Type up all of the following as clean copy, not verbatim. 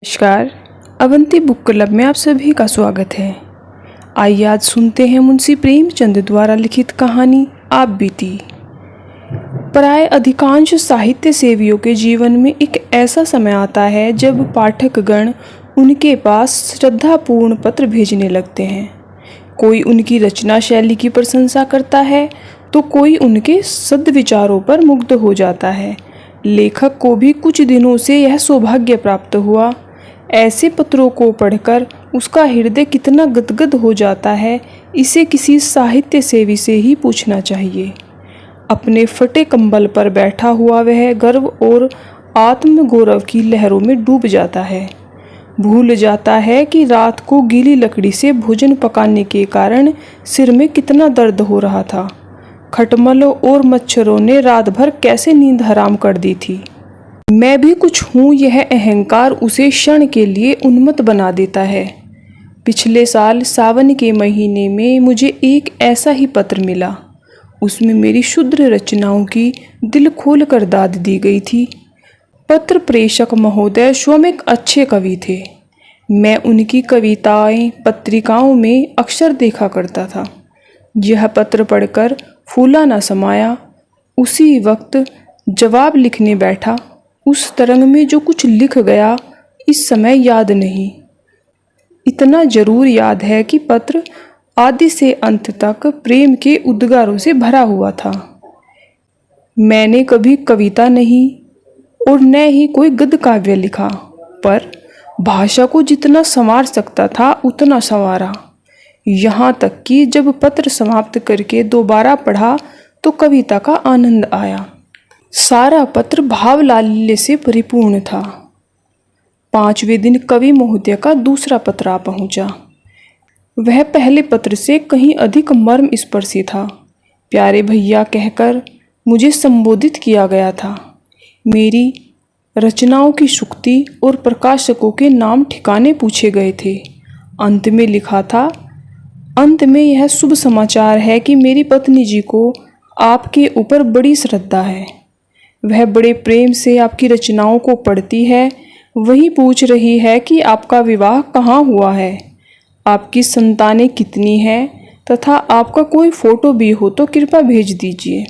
नमस्कार। Avanti book club में आप सभी का स्वागत है। आइए आज सुनते हैं मुंशी प्रेमचंद द्वारा लिखित कहानी आप बीती। प्राय अधिकांश साहित्य सेवियों के जीवन में एक ऐसा समय आता है जब पाठकगण उनके पास श्रद्धापूर्ण पत्र भेजने लगते हैं। कोई उनकी रचना शैली की प्रशंसा करता है तो कोई उनके सद्विचारों पर मुग्ध हो जाता है। लेखक को भी कुछ दिनों से यह सौभाग्य प्राप्त हुआ। ऐसे पत्रों को पढ़कर उसका हृदय कितना गदगद हो जाता है, इसे किसी साहित्य सेवी से ही पूछना चाहिए। अपने फटे कंबल पर बैठा हुआ वह गर्व और आत्मगौरव की लहरों में डूब जाता है। भूल जाता है कि रात को गीली लकड़ी से भोजन पकाने के कारण सिर में कितना दर्द हो रहा था। खटमलों और मच्छरों ने रात भर कैसे नींद हराम कर दी थी। मैं भी कुछ हूँ, यह अहंकार उसे क्षण के लिए उन्मत्त बना देता है। पिछले साल सावन के महीने में मुझे एक ऐसा ही पत्र मिला। उसमें मेरी शुद्ध रचनाओं की दिल खोल कर दाद दी गई थी। पत्र प्रेषक महोदय स्वयं एक अच्छे कवि थे। मैं उनकी कविताएं पत्रिकाओं में अक्सर देखा करता था। यह पत्र पढ़कर फूला न समाया। उसी वक्त जवाब लिखने बैठा। उस तरंग में जो कुछ लिख गया इस समय याद नहीं। इतना जरूर याद है कि पत्र आदि से अंत तक प्रेम के उद्गारों से भरा हुआ था। मैंने कभी कविता नहीं और न ही कोई गद्य काव्य लिखा, पर भाषा को जितना संवार सकता था उतना संवारा। यहाँ तक कि जब पत्र समाप्त करके दोबारा पढ़ा तो कविता का आनंद आया। सारा पत्र भावलाल्य से परिपूर्ण था। 5वें दिन कवि महोदय का दूसरा पत्र आ पहुंचा। वह पहले पत्र से कहीं अधिक मर्म स्पर्शी था। प्यारे भैया कहकर मुझे संबोधित किया गया था। मेरी रचनाओं की शुक्ति और प्रकाशकों के नाम ठिकाने पूछे गए थे। अंत में लिखा था, अंत में यह शुभ समाचार है कि मेरी पत्नी जी को आपके ऊपर बड़ी श्रद्धा है। वह बड़े प्रेम से आपकी रचनाओं को पढ़ती है। वही पूछ रही है कि आपका विवाह कहाँ हुआ है, आपकी संतानें कितनी हैं तथा आपका कोई फोटो भी हो तो कृपया भेज दीजिए।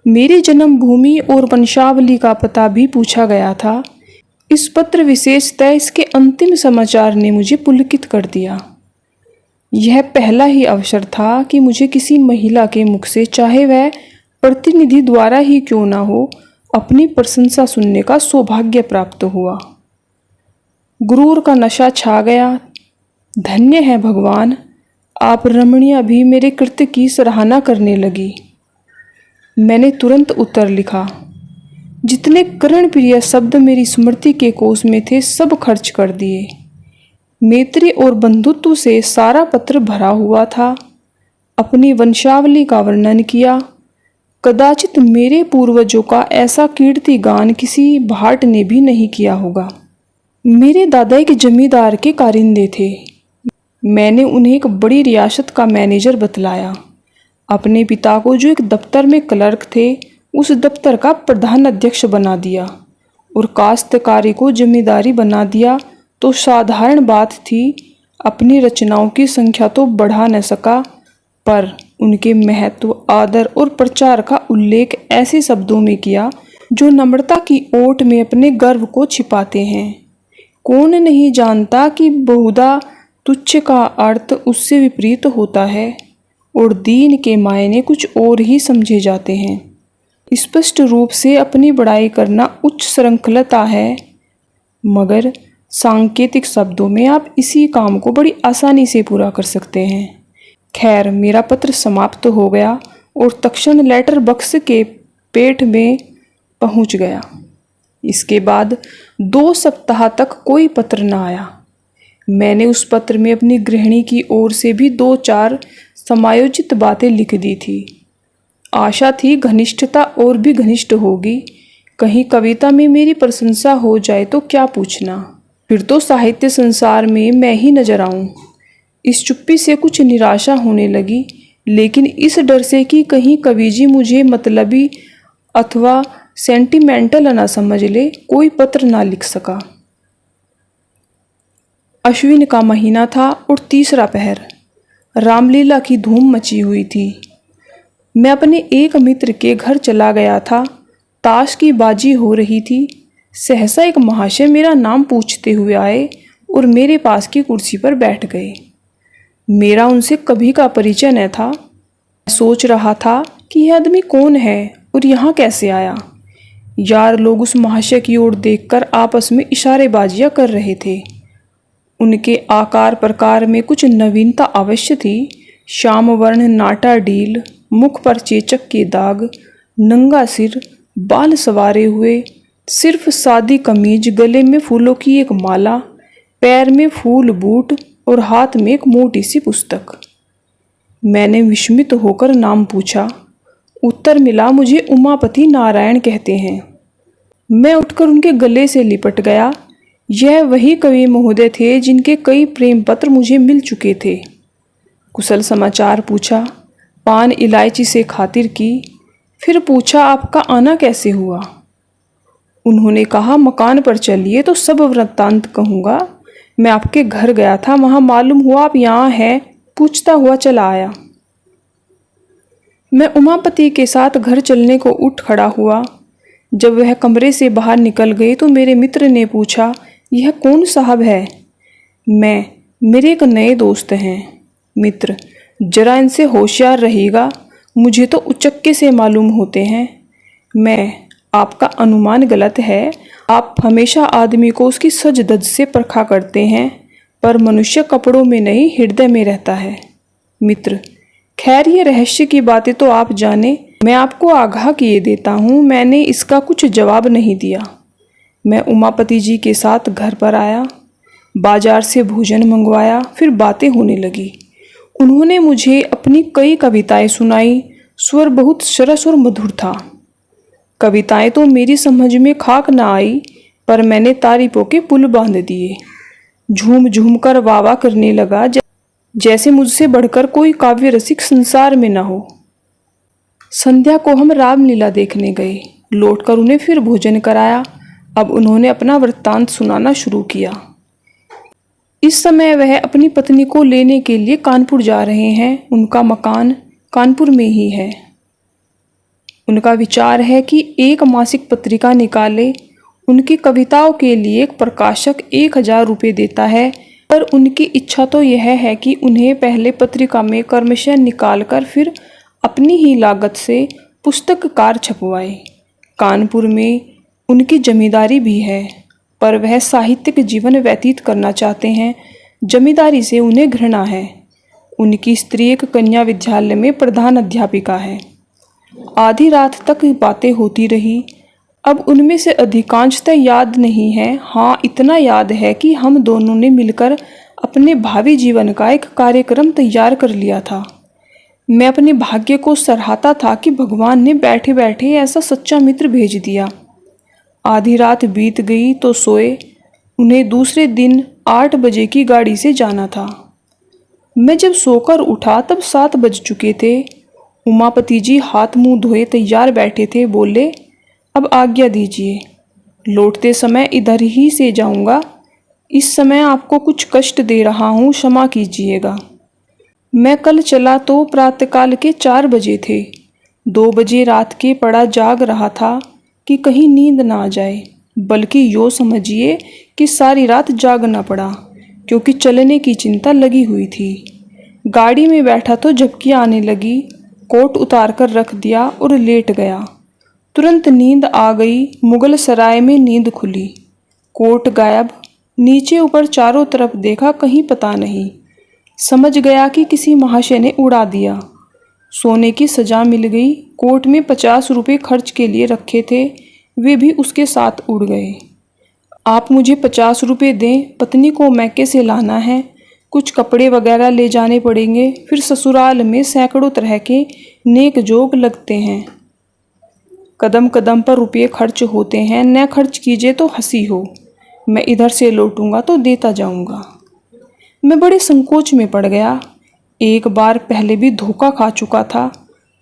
मेरी जन्मभूमि और वंशावली का पता भी पूछा गया था। इस पत्र विशेषतः इसके अंतिम समाचार ने मुझे पुलकित कर दिया। यह पहला ही अवसर था कि मुझे किसी महिला के मुख से, चाहे वह प्रतिनिधि द्वारा ही क्यों ना हो, अपनी प्रशंसा सुनने का सौभाग्य प्राप्त हुआ। गुरूर का नशा छा गया। धन्य है भगवान, आप रमणीय भी मेरे कृत्य की सराहना करने लगी। मैंने तुरंत उत्तर लिखा, जितने कर्ण प्रिय शब्द मेरी स्मृति के कोष में थे सब खर्च कर दिए। मैत्री और बंधुत्व से सारा पत्र भरा हुआ था। अपनी वंशावली का वर्णन किया। कदाचित मेरे पूर्वजों का ऐसा कीर्ति गान किसी भाट ने भी नहीं किया होगा। मेरे दादा एक जमींदार के कारिंदे थे। मैंने उन्हें एक बड़ी रियासत का मैनेजर बतलाया। अपने पिता को, जो एक दफ्तर में क्लर्क थे, उस दफ्तर का प्रधान अध्यक्ष बना दिया और काश्तकारी को जमींदारी बना दिया तो साधारण बात थी। अपनी रचनाओं की संख्या तो बढ़ा न सका, पर उनके महत्व, आदर और प्रचार का उल्लेख ऐसे शब्दों में किया जो नम्रता की ओट में अपने गर्व को छिपाते हैं। कौन नहीं जानता कि बहुधा तुच्छ का अर्थ उससे विपरीत होता है और दीन के मायने कुछ और ही समझे जाते हैं। स्पष्ट रूप से अपनी बड़ाई करना उच्च श्रृंखलता है, मगर सांकेतिक शब्दों में आप इसी काम को बड़ी आसानी से पूरा कर सकते हैं। खैर, मेरा पत्र समाप्त हो गया और तक्षण लेटर बक्स के पेट में पहुंच गया। इसके बाद 2 सप्ताह तक कोई पत्र न आया। मैंने उस पत्र में अपनी गृहिणी की ओर से भी 2-4 समायोजित बातें लिख दी थी। आशा थी घनिष्ठता और भी घनिष्ठ होगी। कहीं कविता में मेरी प्रशंसा हो जाए तो क्या पूछना, फिर तो साहित्य संसार में मैं ही नजर आऊं। इस चुप्पी से कुछ निराशा होने लगी, लेकिन इस डर से कि कहीं कवि जी मुझे मतलबी अथवा सेंटिमेंटल ना समझ ले, कोई पत्र ना लिख सका। अश्विन का महीना था और तीसरा पहर। रामलीला की धूम मची हुई थी। मैं अपने एक मित्र के घर चला गया था। ताश की बाजी हो रही थी। सहसा एक महाशय मेरा नाम पूछते हुए आए और मेरे पास की कुर्सी पर बैठ गए। मेरा उनसे कभी का परिचय न था। मैं सोच रहा था कि यह आदमी कौन है और यहाँ कैसे आया। यार लोग उस महाशय की ओर देखकर आपस में इशारेबाजियाँ कर रहे थे। उनके आकार प्रकार में कुछ नवीनता अवश्य थी। श्याम वर्ण नाटा डील, मुख पर चेचक के दाग, नंगा सिर, बाल सवारे हुए, सिर्फ सादी कमीज, गले में फूलों की एक माला, पैर में फूल बूट और हाथ में एक मोटी सी पुस्तक। मैंने विस्मित होकर नाम पूछा। उत्तर मिला, मुझे उमापति नारायण कहते हैं। मैं उठकर उनके गले से लिपट गया। यह वही कवि महोदय थे जिनके कई प्रेम पत्र मुझे मिल चुके थे। कुशल समाचार पूछा, पान इलायची से खातिर की। फिर पूछा, आपका आना कैसे हुआ। उन्होंने कहा, मकान पर चलिए तो सब वृत्तांत कहूँगा। मैं आपके घर गया था, वहाँ मालूम हुआ आप यहाँ हैं, पूछता हुआ चला आया। मैं उमापति के साथ घर चलने को उठ खड़ा हुआ। जब वह कमरे से बाहर निकल गए तो मेरे मित्र ने पूछा, यह कौन साहब है। मेरे एक नए दोस्त हैं। मित्र, जरा इनसे होशियार रहिएगा, मुझे तो उचक्के से मालूम होते हैं। आपका अनुमान गलत है। आप हमेशा आदमी को उसकी सज धज से परखा करते हैं, पर मनुष्य कपड़ों में नहीं हृदय में रहता है। मित्र, खैर ये रहस्य की बातें तो आप जाने, मैं आपको आगाह किए देता हूँ। मैंने इसका कुछ जवाब नहीं दिया। मैं उमापति जी के साथ घर पर आया, बाजार से भोजन मंगवाया, फिर बातें होने लगी। उन्होंने मुझे अपनी कई कविताएं सुनाई। स्वर बहुत सरस और मधुर था। कविताएं तो मेरी समझ में खाक ना आई, पर मैंने तारीफों के पुल बांध दिए। झूम झूम कर वाह करने लगा, जैसे मुझसे बढ़कर कोई काव्य रसिक संसार में न हो। संध्या को हम रामलीला देखने गए। लौटकर उन्हें फिर भोजन कराया। अब उन्होंने अपना वृत्तांत सुनाना शुरू किया। इस समय वह अपनी पत्नी को लेने के लिए कानपुर जा रहे हैं। उनका मकान कानपुर में ही है। उनका विचार है कि एक मासिक पत्रिका निकाले। उनकी कविताओं के लिए एक प्रकाशक 1000 रुपये देता है, पर उनकी इच्छा तो यह है कि उन्हें पहले पत्रिका में क्रमशः निकालकर फिर अपनी ही लागत से पुस्तककार छपवाए। कानपुर में उनकी जमींदारी भी है, पर वह साहित्यिक जीवन व्यतीत करना चाहते हैं। जमींदारी से उन्हें घृणा है। उनकी स्त्री एक कन्या विद्यालय में प्रधान अध्यापिका है। आधी रात तक बातें होती रही। अब उनमें से अधिकांशतः याद नहीं है। हाँ, इतना याद है कि हम दोनों ने मिलकर अपने भावी जीवन का एक कार्यक्रम तैयार कर लिया था। मैं अपने भाग्य को सराहता था कि भगवान ने बैठे बैठे ऐसा सच्चा मित्र भेज दिया। आधी रात बीत गई तो सोए। उन्हें दूसरे दिन 8 बजे की गाड़ी से जाना था। मैं जब सोकर उठा तब 7 बज चुके थे। उमापति जी हाथ मुंह धोए तैयार बैठे थे। बोले, अब आज्ञा दीजिए, लौटते समय इधर ही से जाऊंगा। इस समय आपको कुछ कष्ट दे रहा हूँ, क्षमा कीजिएगा। मैं कल चला तो प्रातःकाल के 4 बजे थे। 2 बजे रात के पड़ा जाग रहा था कि कहीं नींद ना आ जाए, बल्कि यो समझिए कि सारी रात जागना पड़ा, क्योंकि चलने की चिंता लगी हुई थी। गाड़ी में बैठा तो झपकियाँ आने लगी। कोट उतार कर रख दिया और लेट गया। तुरंत नींद आ गई। मुगल सराय में नींद खुली। कोट गायब। नीचे ऊपर चारों तरफ देखा, कहीं पता नहीं। समझ गया कि किसी महाशय ने उड़ा दिया। सोने की सजा मिल गई। कोट में 50 रुपये खर्च के लिए रखे थे, वे भी उसके साथ उड़ गए। आप मुझे 50 रुपये दें, पत्नी को मैके से लाना है, कुछ कपड़े वगैरह ले जाने पड़ेंगे। फिर ससुराल में सैकड़ों तरह के नेक जोग लगते हैं। कदम कदम पर रुपये खर्च होते हैं, न खर्च कीजिए तो हंसी हो। मैं इधर से लौटूंगा तो देता जाऊंगा। मैं बड़े संकोच में पड़ गया। एक बार पहले भी धोखा खा चुका था।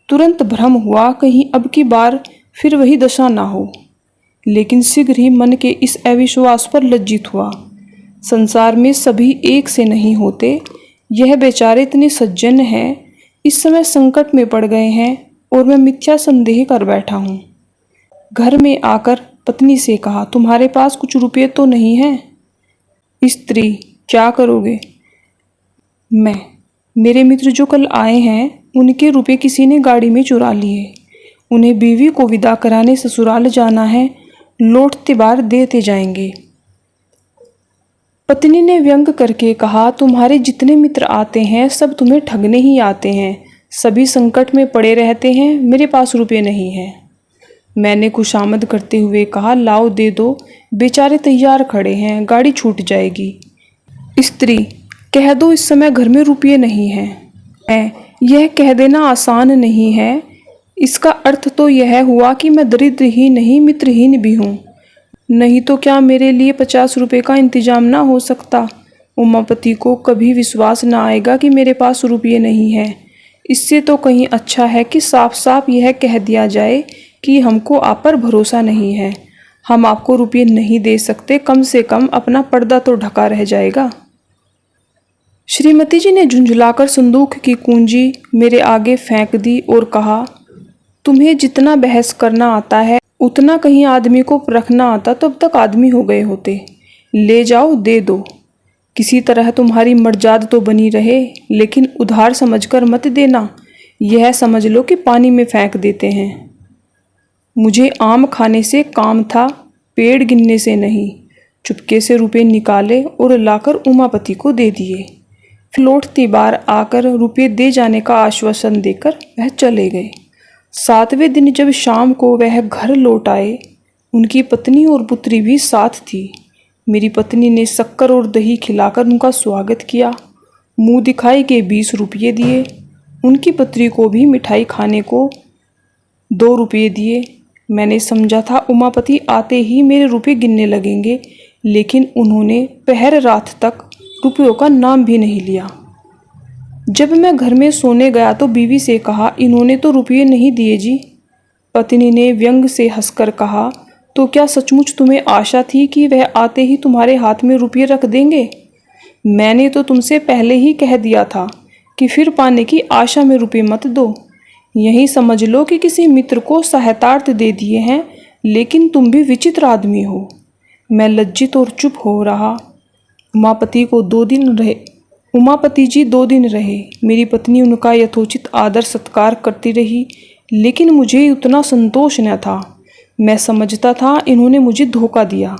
तुरंत भ्रम हुआ कहीं अब की बार फिर वही दशा ना हो, लेकिन शीघ्र ही मन के इस अविश्वास पर लज्जित हुआ। संसार में सभी एक से नहीं होते। यह बेचारे इतने सज्जन हैं, इस समय संकट में पड़ गए हैं और मैं मिथ्या संदेह कर बैठा हूँ। घर में आकर पत्नी से कहा, तुम्हारे पास कुछ रुपये तो नहीं हैं? स्त्री, क्या करोगे? मैं, मेरे मित्र जो कल आए हैं उनके रुपये किसी ने गाड़ी में चुरा लिए। उन्हें बीवी को विदा कराने ससुराल जाना है, लौटते बार देते जाएंगे। पत्नी ने व्यंग करके कहा, तुम्हारे जितने मित्र आते हैं सब तुम्हें ठगने ही आते हैं, सभी संकट में पड़े रहते हैं, मेरे पास रुपये नहीं हैं। मैंने खुशामद करते हुए कहा, लाओ दे दो, बेचारे तैयार खड़े हैं, गाड़ी छूट जाएगी। स्त्री, कह दो इस समय घर में रुपये नहीं हैं। यह कह देना आसान नहीं है, इसका अर्थ तो यह हुआ कि मैं दरिद्र ही नहीं मित्रहीन भी हूँ। नहीं तो क्या मेरे लिए 50 रुपये का इंतजाम ना हो सकता? उमापति को कभी विश्वास ना आएगा कि मेरे पास रुपये नहीं है। इससे तो कहीं अच्छा है कि साफ साफ यह कह दिया जाए कि हमको आप पर भरोसा नहीं है, हम आपको रुपये नहीं दे सकते, कम से कम अपना पर्दा तो ढका रह जाएगा। श्रीमती जी ने झुंझुलाकर संदूक की कुंजी मेरे आगे फेंक दी और कहा, तुम्हें जितना बहस करना आता है उतना कहीं आदमी को रखना आता तो अब तक आदमी हो गए होते। ले जाओ, दे दो, किसी तरह तुम्हारी मर्जाद तो बनी रहे, लेकिन उधार समझकर मत देना, यह समझ लो कि पानी में फेंक देते हैं। मुझे आम खाने से काम था, पेड़ गिनने से नहीं। चुपके से रुपये निकाले और लाकर उमापति को दे दिए। फिर लौटती बार आकर रुपये दे जाने का आश्वासन देकर वह चले गए। 7वें दिन जब शाम को वह घर लौट आए, उनकी पत्नी और पुत्री भी साथ थी। मेरी पत्नी ने शक्कर और दही खिलाकर उनका स्वागत किया, मुंह दिखाई के 20 रुपये दिए। उनकी पुत्री को भी मिठाई खाने को 2 रुपये दिए। मैंने समझा था उमापति आते ही मेरे रुपये गिनने लगेंगे, लेकिन उन्होंने पहर रात तक रुपयों का नाम भी नहीं लिया। जब मैं घर में सोने गया तो बीवी से कहा, इन्होंने तो रुपये नहीं दिए जी। पत्नी ने व्यंग से हंसकर कहा, तो क्या सचमुच तुम्हें आशा थी कि वह आते ही तुम्हारे हाथ में रुपये रख देंगे? मैंने तो तुमसे पहले ही कह दिया था कि फिर पाने की आशा में रुपये मत दो। यही समझ लो कि किसी मित्र को सहायतार्थ दे दिए हैं, लेकिन तुम भी विचित्र आदमी हो। मैं लज्जित और चुप हो रहा। उमापति जी 2 दिन रहे। मेरी पत्नी उनका यथोचित आदर सत्कार करती रही, लेकिन मुझे उतना संतोष न था। मैं समझता था इन्होंने मुझे धोखा दिया।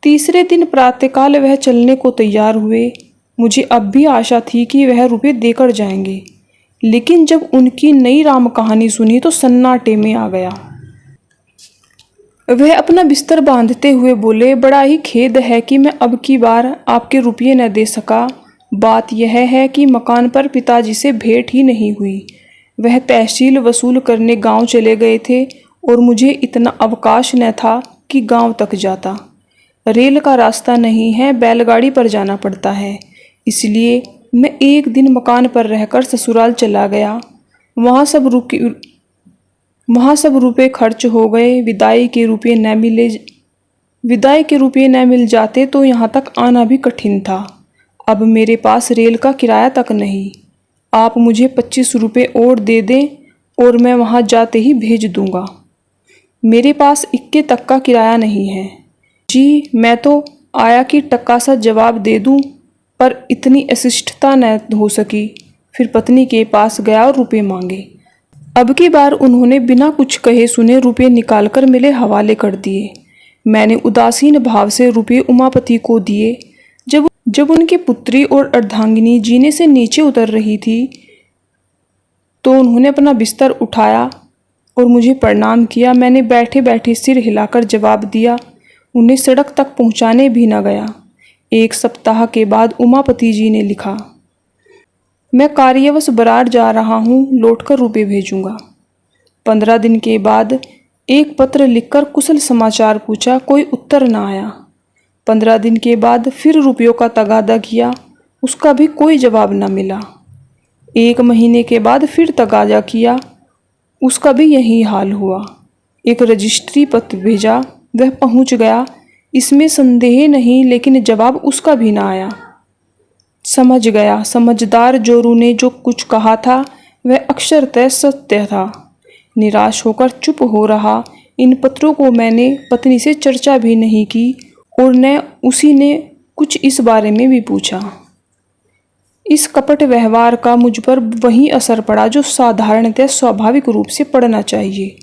3रे दिन प्रातःकाल वह चलने को तैयार हुए। मुझे अब भी आशा थी कि वह रुपये देकर जाएंगे, लेकिन जब उनकी नई राम कहानी सुनी तो सन्नाटे में आ गया। वह अपना बिस्तर बांधते हुए बोले, बड़ा ही खेद है कि मैं अब की बार आपके रुपये न दे सका। बात यह है कि मकान पर पिताजी से भेंट ही नहीं हुई। वह तहसील वसूल करने गांव चले गए थे और मुझे इतना अवकाश न था कि गांव तक जाता। रेल का रास्ता नहीं है, बैलगाड़ी पर जाना पड़ता है, इसलिए मैं एक दिन मकान पर रहकर ससुराल चला गया। वहाँ सब रुपये खर्च हो गए। विदाई के रुपये न मिल जाते तो यहाँ तक आना भी कठिन था। अब मेरे पास रेल का किराया तक नहीं। आप मुझे 25 रुपये और दे दें और मैं वहाँ जाते ही भेज दूँगा। मेरे पास इक्के तक का किराया नहीं है। जी, मैं तो आया कि टक्का सा जवाब दे दूँ, पर इतनी अशिष्टता न हो सकी। फिर पत्नी के पास गया और रुपये मांगे। अब की बार उन्होंने बिना कुछ कहे सुने रुपये निकालकर मेरे हवाले कर दिए। मैंने उदासीन भाव से रुपये उमापति को दिए। जब उनकी पुत्री और अर्धांगिनी जीने से नीचे उतर रही थी तो उन्होंने अपना बिस्तर उठाया और मुझे प्रणाम किया। मैंने बैठे बैठे सिर हिलाकर जवाब दिया। उन्हें सड़क तक पहुंचाने भी न गया। 1 सप्ताह के बाद उमापति जी ने लिखा, मैं कार्यवश बरार जा रहा हूँ, लौटकर रुपये भेजूँगा। 15 दिन के बाद एक पत्र लिखकर कुशल समाचार पूछा, कोई उत्तर न आया। 15 दिन के बाद फिर रुपयों का तगादा किया, उसका भी कोई जवाब न मिला। 1 महीने के बाद फिर तगादा किया, उसका भी यही हाल हुआ। एक रजिस्ट्री पत्र भेजा, वह पहुंच गया। इसमें संदेह नहीं, लेकिन जवाब उसका भी ना आया। समझ गया, समझदार जोरू ने जो कुछ कहा था वह अक्षरतः सत्य था। निराश होकर चुप हो रहा। इन पत्रों को मैंने पत्नी से चर्चा भी नहीं की और न उसी ने कुछ इस बारे में भी पूछा। इस कपट व्यवहार का मुझ पर वही असर पड़ा जो साधारणतः स्वाभाविक रूप से पड़ना चाहिए।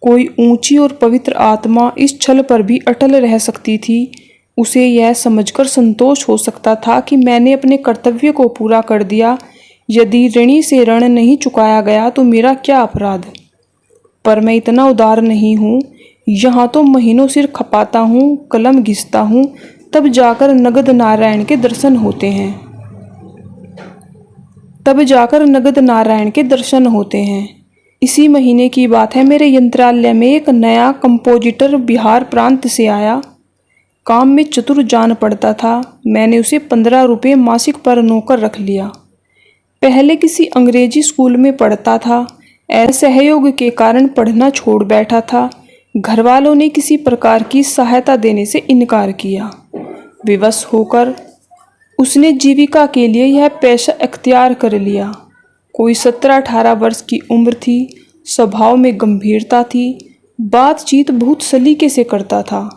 कोई ऊंची और पवित्र आत्मा इस छल पर भी अटल रह सकती थी। उसे यह समझकर संतोष हो सकता था कि मैंने अपने कर्तव्य को पूरा कर दिया। यदि ऋणी से ऋण नहीं चुकाया गया तो मेरा क्या अपराध। पर मैं इतना उदार नहीं हूँ। यहाँ तो महीनों सिर खपाता हूँ, कलम घिसता हूँ, तब जाकर नगद नारायण के दर्शन होते हैं। इसी महीने की बात है, मेरे यंत्रालय में एक नया कंपोजिटर बिहार प्रांत से आया। काम में चतुर जान पड़ता था। मैंने उसे 15 रुपये मासिक पर नौकर रख लिया। पहले किसी अंग्रेजी स्कूल में पढ़ता था। असहयोग के कारण पढ़ना छोड़ बैठा था। घर वालों ने किसी प्रकार की सहायता देने से इनकार किया। विवश होकर उसने जीविका के लिए यह पेशा अख्तियार कर लिया। कोई 17-18 वर्ष की उम्र थी। स्वभाव में गंभीरता थी। बातचीत बहुत सलीके से करता था।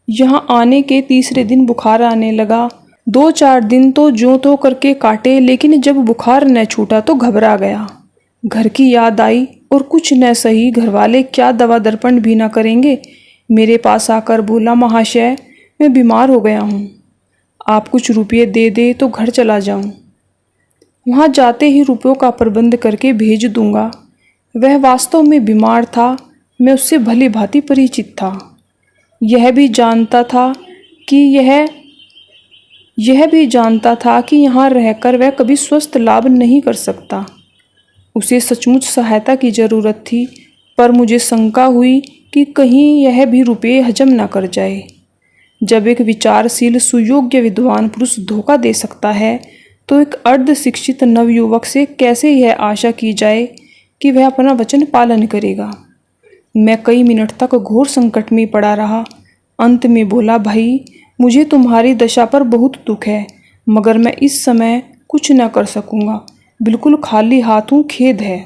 यहाँ आने के तीसरे दिन बुखार आने लगा। 2-4 दिन तो ज्यों तो करके काटे, लेकिन जब बुखार न छूटा तो घबरा गया। घर की याद आई और कुछ न सही घरवाले क्या दवा दर्पण भी न करेंगे। मेरे पास आकर बोला, महाशय मैं बीमार हो गया हूँ, आप कुछ रुपये दे दे तो घर चला जाऊँ। वहाँ जाते ही रुपयों का प्रबंध करके भेज दूंगा। वह वास्तव में बीमार था। मैं उससे भली भांति परिचित था। यह भी जानता था कि यहाँ रहकर वह कभी स्वस्थ लाभ नहीं कर सकता। उसे सचमुच सहायता की जरूरत थी, पर मुझे शंका हुई कि कहीं यह भी रुपये हजम न कर जाए। जब एक विचारशील सुयोग्य विद्वान पुरुष धोखा दे सकता है तो एक अर्ध शिक्षित नवयुवक से कैसे यह आशा की जाए कि वह अपना वचन पालन करेगा। मैं कई मिनट तक घोर संकट में पड़ा रहा। अंत में बोला, भाई मुझे तुम्हारी दशा पर बहुत दुख है, मगर मैं इस समय कुछ न कर सकूँगा। बिल्कुल खाली हाथ हूँ, खेद है।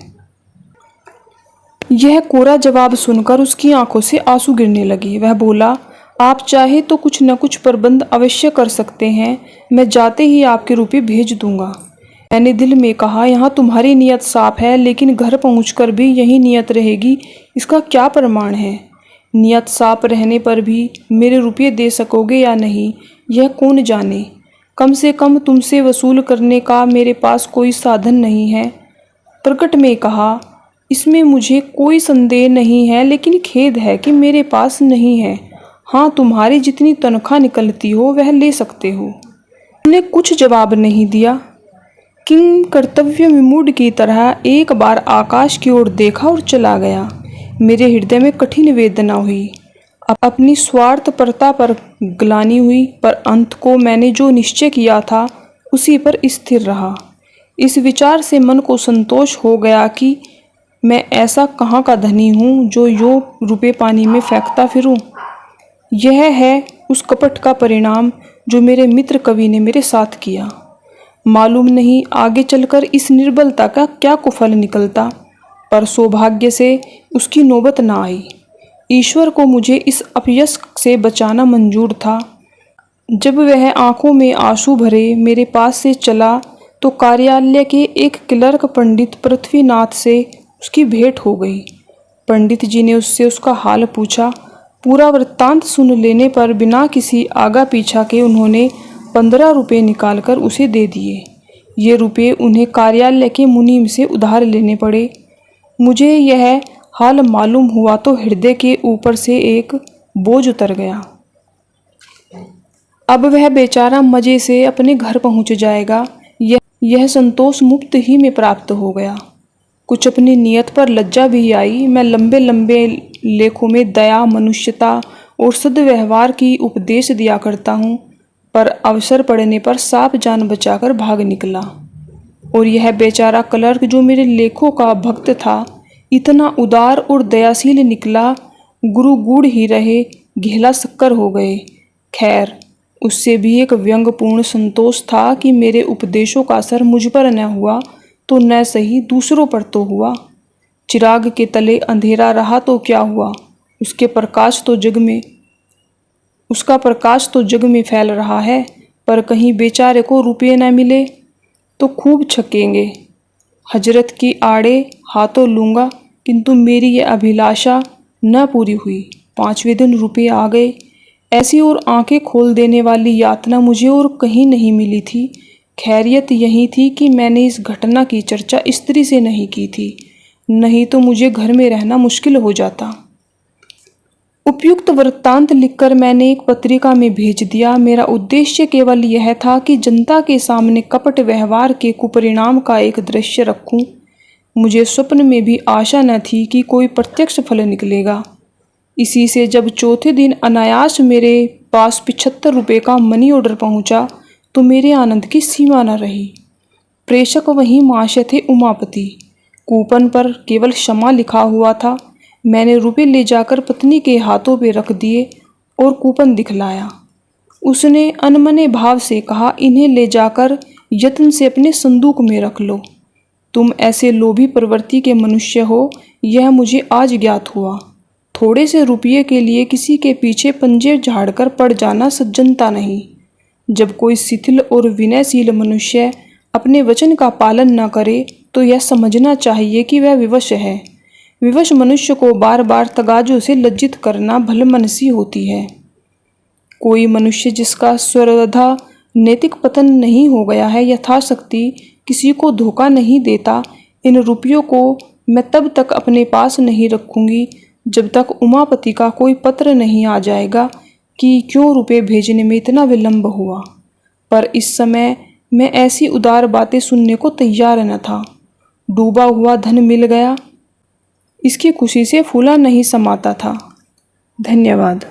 यह कोरा जवाब सुनकर उसकी आंखों से आंसू गिरने लगे। वह बोला, आप चाहे तो कुछ न कुछ प्रबंध अवश्य कर सकते हैं। मैं जाते ही आपके रुपये भेज दूंगा। मैंने दिल में कहा, यहाँ तुम्हारी नीयत साफ है, लेकिन घर पहुंचकर भी यही नीयत रहेगी, इसका क्या प्रमाण है। नीयत साफ रहने पर भी मेरे रुपये दे सकोगे या नहीं, यह कौन जाने। कम से कम तुमसे वसूल करने का मेरे पास कोई साधन नहीं है। प्रकट में कहा, इसमें मुझे कोई संदेह नहीं है, लेकिन खेद है कि मेरे पास नहीं है। हाँ, तुम्हारी जितनी तनख्वाह निकलती हो वह ले सकते हो। उसने कुछ जवाब नहीं दिया। किंग कर्तव्य विमूढ़ की तरह एक बार आकाश की ओर देखा और चला गया। मेरे हृदय में कठिन वेदना हुई। अपनी स्वार्थपरता पर ग्लानि हुई, पर अंत को मैंने जो निश्चय किया था उसी पर स्थिर रहा। इस विचार से मन को संतोष हो गया कि मैं ऐसा कहाँ का धनी हूँ जो यूँ रुपये पानी में फेंकता फिरूँ। यह है उस कपट का परिणाम जो मेरे मित्र कवि ने मेरे साथ किया। मालूम नहीं आगे चलकर इस निर्बलता का क्या कुफल निकलता, पर सौभाग्य से उसकी नौबत ना आई। ईश्वर को मुझे इस अपयश से बचाना मंजूर था। जब वह आंखों में आंसू भरे मेरे पास से चला तो कार्यालय के एक क्लर्क पंडित पृथ्वीनाथ से उसकी भेंट हो गई। पंडित जी ने उससे उसका हाल पूछा। पूरा वृत्तांत सुन लेने पर बिना किसी आगा पीछा के उन्होंने 15 रुपये निकालकर उसे दे दिए। ये रुपये उन्हें कार्यालय के मुनीम से उधार लेने पड़े। मुझे यह हाल मालूम हुआ तो हृदय के ऊपर से एक बोझ उतर गया। अब वह बेचारा मज़े से अपने घर पहुंच जाएगा, यह संतोष मुफ्त ही में प्राप्त हो गया। कुछ अपनी नियत पर लज्जा भी आई। मैं लंबे लंबे लेखों में दया, मनुष्यता और सद्व्यवहार की उपदेश दिया करता हूँ, पर अवसर पड़ने पर साफ जान बचाकर भाग निकला। और यह बेचारा क्लर्क जो मेरे लेखों का भक्त था, इतना उदार और दयाशील निकला। गुरु गूढ़ ही रहे, घेला शक्कर हो गए। खैर, उससे भी एक व्यंग्यपूर्ण संतोष था कि मेरे उपदेशों का असर मुझ पर न हुआ तो न सही दूसरों पर तो हुआ। चिराग के तले अंधेरा रहा तो क्या हुआ, उसका प्रकाश तो जग में फैल रहा है। पर कहीं बेचारे को रुपये न मिले तो खूब छकेंगे। हजरत की आड़े हाथों लूँगा, किंतु मेरी ये अभिलाषा न पूरी हुई। 5वें दिन रुपये आ गए। ऐसी और आंखें खोल देने वाली यातना मुझे और कहीं नहीं मिली थी। खैरियत यही थी कि मैंने इस घटना की चर्चा स्त्री से नहीं की थी, नहीं तो मुझे घर में रहना मुश्किल हो जाता। उपयुक्त वृत्तांत लिखकर मैंने एक पत्रिका में भेज दिया। मेरा उद्देश्य केवल यह था कि जनता के सामने कपट व्यवहार के कुपरिणाम का एक दृश्य रखूं। मुझे स्वप्न में भी आशा न थी कि कोई प्रत्यक्ष फल निकलेगा। इसी से जब चौथे दिन अनायास मेरे पास 75 रुपये का मनी ऑर्डर पहुंचा तो मेरे आनंद की सीमा न रही। प्रेषक वही महाशय थे, उमापति। कूपन पर केवल क्षमा लिखा हुआ था। मैंने रुपये ले जाकर पत्नी के हाथों पे रख दिए और कूपन दिखलाया। उसने अनमने भाव से कहा, इन्हें ले जाकर यत्न से अपने संदूक में रख लो। तुम ऐसे लोभी प्रवृत्ति के मनुष्य हो, यह मुझे आज ज्ञात हुआ। थोड़े से रुपये के लिए किसी के पीछे पंजे झाड़कर पड़ जाना सज्जनता नहीं। जब कोई शिथिल और विनयशील मनुष्य अपने वचन का पालन न करे तो यह समझना चाहिए कि वह विवश है। विवश मनुष्य को बार बार तगाजों से लज्जित करना भलमनसी होती है। कोई मनुष्य जिसका स्वरधा नैतिक पतन नहीं हो गया है, यथाशक्ति किसी को धोखा नहीं देता। इन रुपयों को मैं तब तक अपने पास नहीं रखूंगी जब तक उमापति का कोई पत्र नहीं आ जाएगा कि क्यों रुपये भेजने में इतना विलंब हुआ। पर इस समय मैं ऐसी उदार बातें सुनने को तैयार न था। डूबा हुआ धन मिल गया, इसकी खुशी से फूला नहीं समाता था। धन्यवाद।